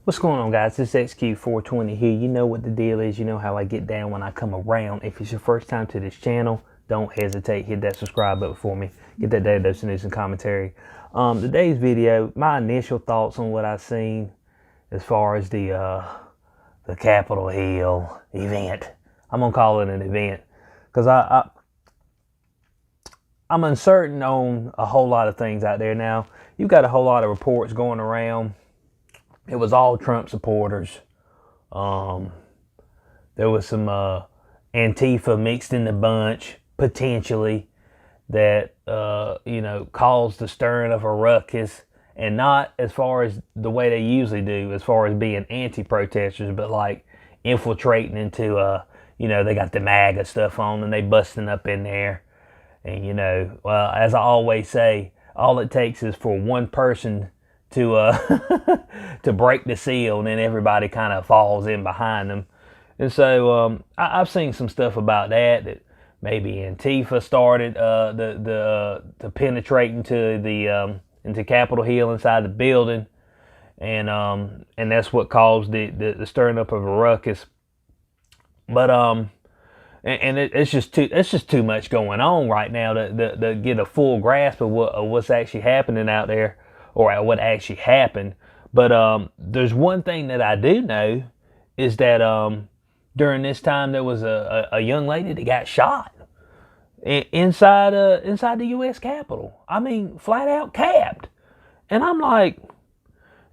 What's going on, guys? This is XQ420 here. You know what the deal is. You know how I get down when I come around. If it's your first time to this channel, don't hesitate. Hit that subscribe button for me. Get that daily dose of news and commentary. Today's video, my initial thoughts on what I've seen as far as the Capitol Hill event. I'm gonna call it an event because I'm uncertain on a whole lot of things out there now. You've got a whole lot of reports going around. It was all Trump supporters. There was some Antifa mixed in the bunch, potentially, that, caused the stirring of a ruckus. And not as far as the way they usually do, as far as being anti-protesters, but like infiltrating into, they got the MAGA stuff on and they busting up in there. And, as I always say, all it takes is for one person to to break the seal, and then everybody kind of falls in behind them. And so I've seen some stuff about that maybe Antifa started to penetrate into Capitol Hill inside the building, and that's what caused the stirring up of a ruckus. But it's just too much going on right now to get a full grasp of what's actually happening out there, or what actually happened. But there's one thing that I do know is that during this time there was a young lady that got shot inside the U.S. Capitol. I mean, flat out capped. And I'm like,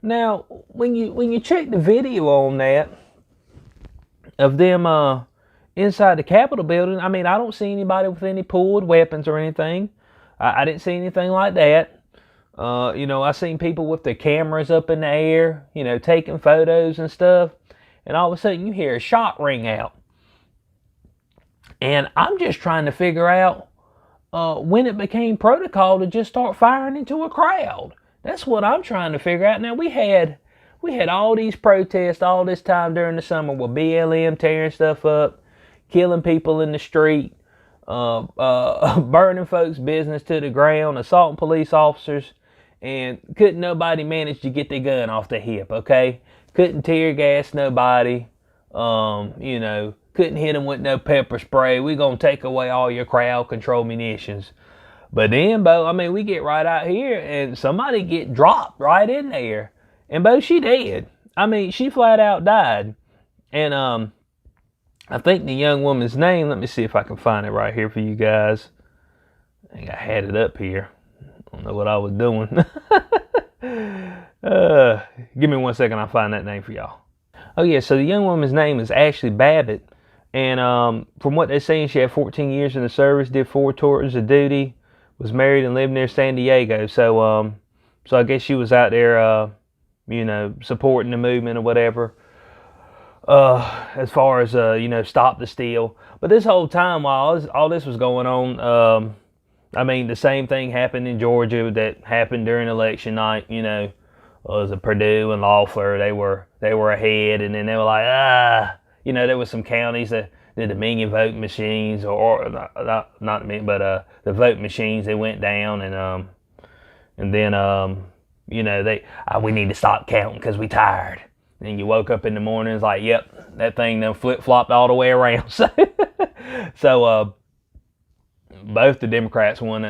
now when you check the video on that of them inside the Capitol building, I mean, I don't see anybody with any pulled weapons or anything. I didn't see anything like that. I seen people with their cameras up in the air, taking photos and stuff. And all of a sudden you hear a shot ring out. And I'm just trying to figure out when it became protocol to just start firing into a crowd. That's what I'm trying to figure out. Now, we had all these protests all this time during the summer with BLM tearing stuff up, killing people in the street, burning folks' business to the ground, assaulting police officers, and couldn't nobody manage to get their gun off the hip, okay? Couldn't tear gas nobody, couldn't hit them with no pepper spray. We gonna take away all your crowd control munitions. But then, Bo, I mean, we get right out here and somebody get dropped right in there. And Bo, she dead. I mean, she flat out died. And I think the young woman's name, let me see if I can find it right here for you guys. I think I had it up here. I don't know what I was doing. Give me 1 second, I'll find that name for y'all. Oh yeah, so the young woman's name is Ashley Babbitt. And from what they're saying, she had 14 years in the service, did 4 tours of duty, was married and lived near San Diego. So I guess she was out there, supporting the movement or whatever. As far as, stop the steal. But this whole time while all this was going on, I mean, the same thing happened in Georgia that happened during election night. It was Purdue and Loeffler. They were ahead, and then they were like, there was some counties that the Dominion voting machines, or not Dominion, but the vote machines, they went down, and then we need to stop counting because we tired. And you woke up in the morning, it's like, yep, that thing then flip-flopped all the way around. So both the Democrats won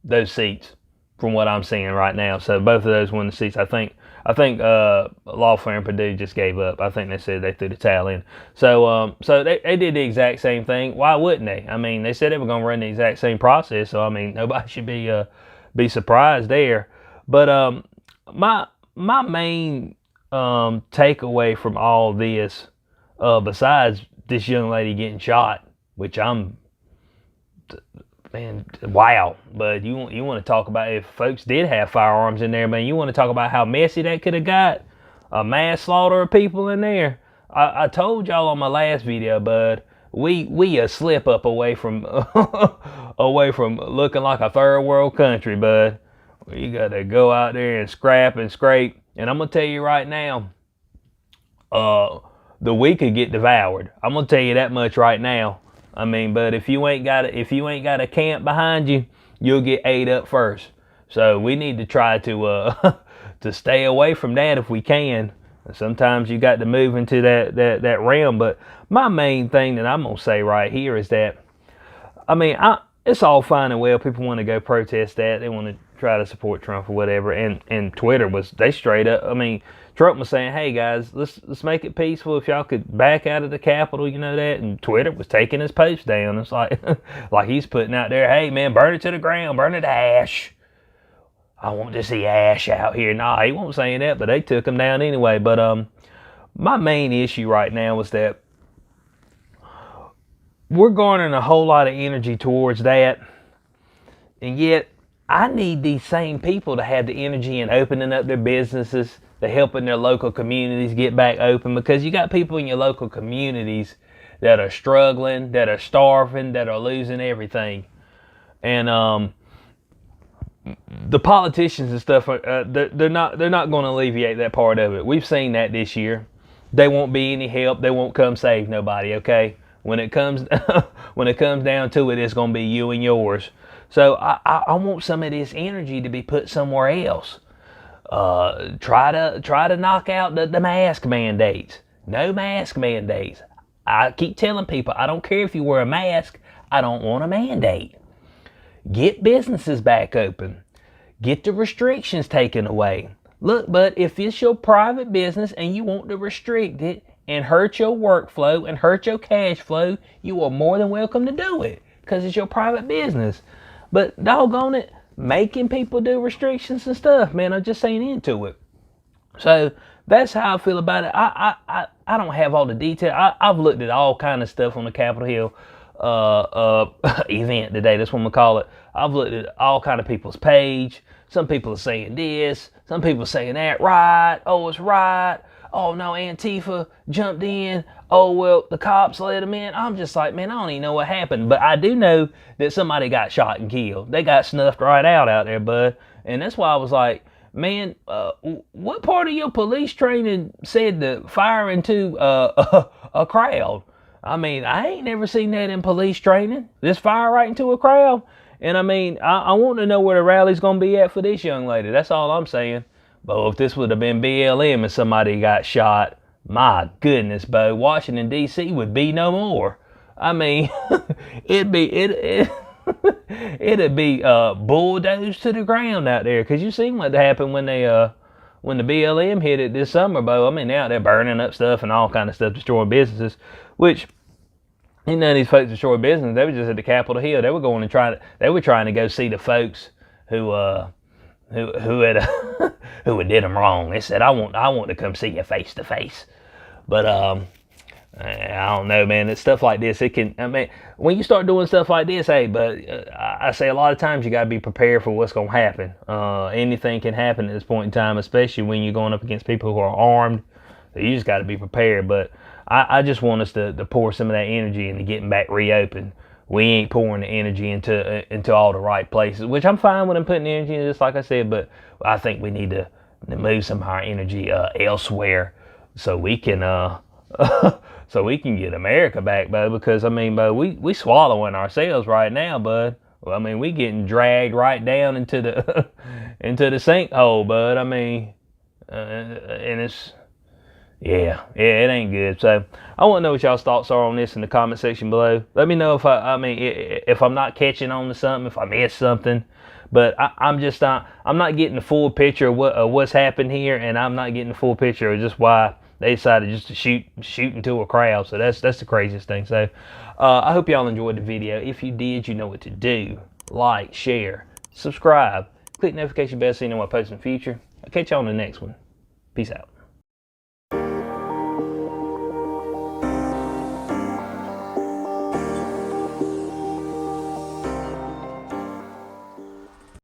those seats from what I'm seeing right now. So both of those won the seats. I think Loeffler and Purdue just gave up. I think they said they threw the towel in. So they did the exact same thing. Why wouldn't they? I mean, they said they were going to run the exact same process. So I mean, nobody should be surprised there. But my main takeaway from all this, besides this young lady getting shot, which wow. But you want to talk about if folks did have firearms in there, man, you want to talk about how messy that could have got? A mass slaughter of people in there. I told y'all on my last video, bud, we a slip up away from looking like a third world country, bud. You gotta go out there and scrap and scrape. And I'm gonna tell you right now, the weak could get devoured. I'm gonna tell you that much right now. I mean, but if you ain't got a camp behind you, you'll get ate up first. So we need to try to to stay away from that if we can. Sometimes you got to move into that realm. But my main thing that I'm gonna say right here is that, I mean, it's all fine and well. People want to go protest that. They want to try to support Trump or whatever. And Twitter they straight up. I mean, Trump was saying, "Hey guys, let's make it peaceful. If y'all could back out of the Capitol, you know that." And Twitter was taking his post down. It's like like he's putting out there, "Hey man, burn it to the ground, burn it to ash. I want to see ash out here." Nah, he wasn't saying that, but they took him down anyway. But my main issue right now is that we're garnering a whole lot of energy towards that, and yet I need these same people to have the energy in opening up their businesses, to helping their local communities get back open, because you got people in your local communities that are struggling, that are starving, that are losing everything. And the politicians and stuff, they're not going to alleviate that part of it. We've seen that this year. They won't be any help. They won't come save nobody. Okay, when it comes down to it, it's going to be you and yours. So I want some of this energy to be put somewhere else. Try to knock out the mask mandates. No mask mandates. I keep telling people, I don't care if you wear a mask. I don't want a mandate. Get businesses back open. Get the restrictions taken away. Look, but if it's your private business and you want to restrict it and hurt your workflow and hurt your cash flow, you are more than welcome to do it, because it's your private business. But doggone it, making people do restrictions and stuff, man, I just ain't into it. So that's how I feel about it. I don't have all the detail. I've looked at all kind of stuff on the Capitol Hill event today. That's what I'm gonna call it. I've looked at all kind of people's page. Some people are saying this. Some people are saying that. Right? Oh, it's right. Oh no, Antifa jumped in. Oh well, the cops let them in. I'm just like, man, I don't even know what happened, but I do know that somebody got shot and killed. They got snuffed right out there, bud. And that's why I was like, man, what part of your police training said to fire into a crowd? I mean, I ain't never seen that in police training. Just fire right into a crowd. And I mean, I want to know where the rally's gonna be at for this young lady. That's all I'm saying. But if this would have been BLM and somebody got shot, my goodness, Bo, Washington D.C. would be no more. I mean, it'd be bulldozed to the ground out there. Cause you seen what happened when the BLM hit it this summer, Bo. I mean, now they're burning up stuff and all kind of stuff, destroying businesses. Which, none of these folks destroy business. They were just at the Capitol Hill. They were going and they were trying to go see the folks who had who had did them wrong. They said, I want to come see you face to face. But I don't know, man. It's stuff like this. When you start doing stuff like this, hey, but I say a lot of times you got to be prepared for what's going to happen. Anything can happen at this point in time, especially when you're going up against people who are armed. So you just got to be prepared. But I just want us to pour some of that energy into getting back reopened. We ain't pouring the energy into all the right places, which I'm fine with them putting energy in, just like I said, but I think we need to move some of our energy elsewhere so we can get America back, bud. Because I mean, bud, we swallowing ourselves right now, bud. Well, I mean, we getting dragged right down into the into the sinkhole, bud. I mean, and it's. Yeah, it ain't good. So I want to know what y'all's thoughts are on this in the comment section below. Let me know if if I'm not catching on to something, if I missed something. But I'm not getting the full picture of what's happened here, and I'm not getting the full picture of just why they decided just to shoot into a crowd. So that's the craziest thing. So I hope y'all enjoyed the video. If you did, you know what to do. Like, share, subscribe, click the notification bell so you know when I post in the future. I'll catch y'all on the next one. Peace out.